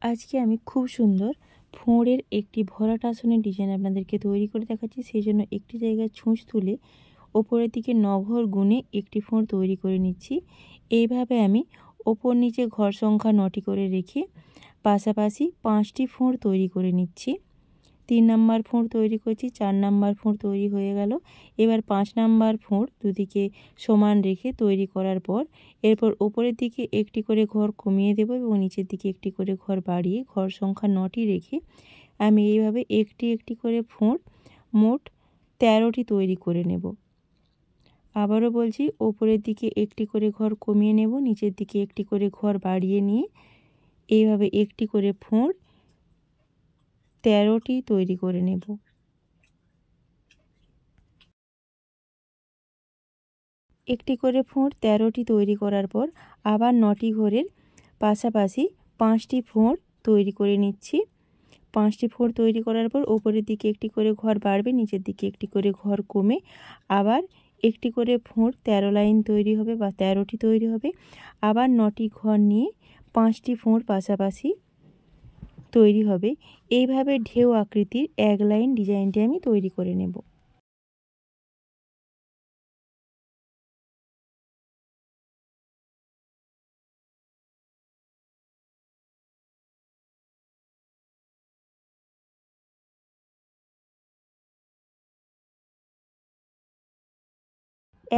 আজকে আমি খুব সুন্দর ফোঁড়ের একটি ভরাট আসনের ডিজাইন আপনাদেরকে তৈরি করে দেখাচ্ছি। সেই জন্য একটি জায়গায় ছুঁচ তুলে ওপরের দিকে 9 ঘর গুণে একটি ফোঁড় তৈরি করে নিচ্ছি। এইভাবে আমি ওপর নিচে ঘর সংখ্যা 9টি করে রেখে পাশাপাশি 5টি ফোঁড় তৈরি করে নিচ্ছি। 3 নাম্বার ফোঁড় তৈরি করছি, 4 নাম্বার ফোঁড় তৈরি হয়ে গেল। এবার 5 নাম্বার ফোঁড় দুদিকে সমান রেখে তৈরি করার পর এরপর ওপরের দিকে একটি করে ঘর কমিয়ে দেব এবং নিচের দিকে একটি করে ঘর বাড়িয়ে ঘর সংখ্যা 9টি রেখে আমি এইভাবে একটি একটি করে ফোঁড় মোট 13টি তৈরি করে নেব। আবারও বলছি, ওপরের দিকে একটি করে ঘর কমিয়ে নেব, নিচের দিকে একটি করে ঘর বাড়িয়ে নিয়ে এইভাবে একটি করে ফোঁড় 13টি তৈরি করে নেব। একটি করে ফোঁড় 13টি তৈরি করার পর আবার 9টি ঘরের পাশাপাশি 5টি ফোঁড় তৈরি করে নিচ্ছি। 5টি ফোঁড় তৈরি করার পর ওপরের দিকে একটি করে ঘর বাড়বে, নিচের দিকে একটি করে ঘর কমে আবার একটি করে ফোঁড় 13 লাইন তৈরি হবে বা 13টি তৈরি হবে। আবার 9টি ঘর নিয়ে 5টি ফোঁড় পাশাপাশি তৈরি হবে। এইভাবে ঢেউ আকৃতির এক লাইন ডিজাইনটি আমি তৈরি করে নেব।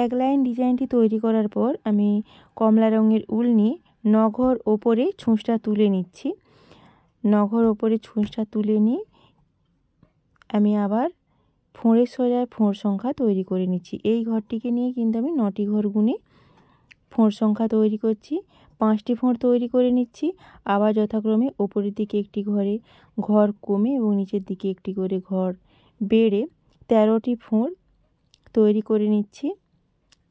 এক লাইন ডিজাইনটি তৈরি করার পর আমি কমলা রঙের উল নিয়ে 9 ঘর ওপরে ছুঁচটা তুলে নিচ্ছি। 9 ঘর ওপরে ছুঁচটা তুলে নিয়ে আমি আবার ফোঁড়ের সোজা ফোঁড় সংখ্যা তৈরি করে নিচ্ছি। এই ঘরটিকে নিয়ে কিন্তু আমি 9টি ঘর গুণে ফোঁড় সংখ্যা তৈরি করছি। 5টি ফোঁড় তৈরি করে নিচ্ছি। আবার যথাক্রমে ওপরের দিকে একটি ঘরে ঘর কমে এবং নিচের দিকে একটি করে ঘর বেড়ে 13টি ফোঁড় তৈরি করে নিচ্ছি।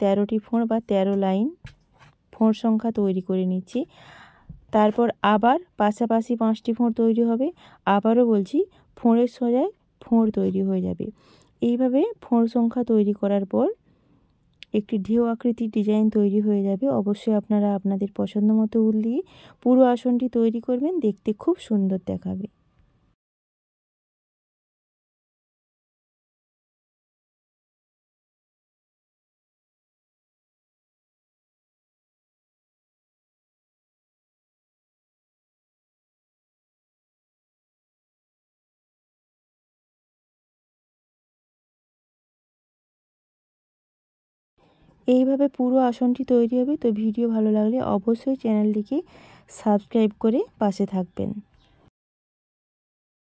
13টি ফোঁড় বা 13 লাইন ফোঁড় সংখ্যা তৈরি করে নিচ্ছি। তারপর আবার পাশাপাশি 5টি ফোঁড় তৈরি হবে। আবারও বলছি, ফোঁড়ের সোজায় ফোঁড় তৈরি হয়ে যাবে। এইভাবে ফোঁড় সংখ্যা তৈরি করার পর একটি ঢেউ আকৃতির ডিজাইন তৈরি হয়ে যাবে। অবশ্যই আপনারা আপনাদের পছন্দ মতো উল দিয়ে পুরো আসনটি তৈরি করবেন, দেখতে খুব সুন্দর দেখাবে। এইভাবে পুরো আসনটি তৈরি হবে। তো ভিডিও ভালো লাগলে অবশ্যই চ্যানেলটিকে সাবস্ক্রাইব করে পাশে থাকবেন।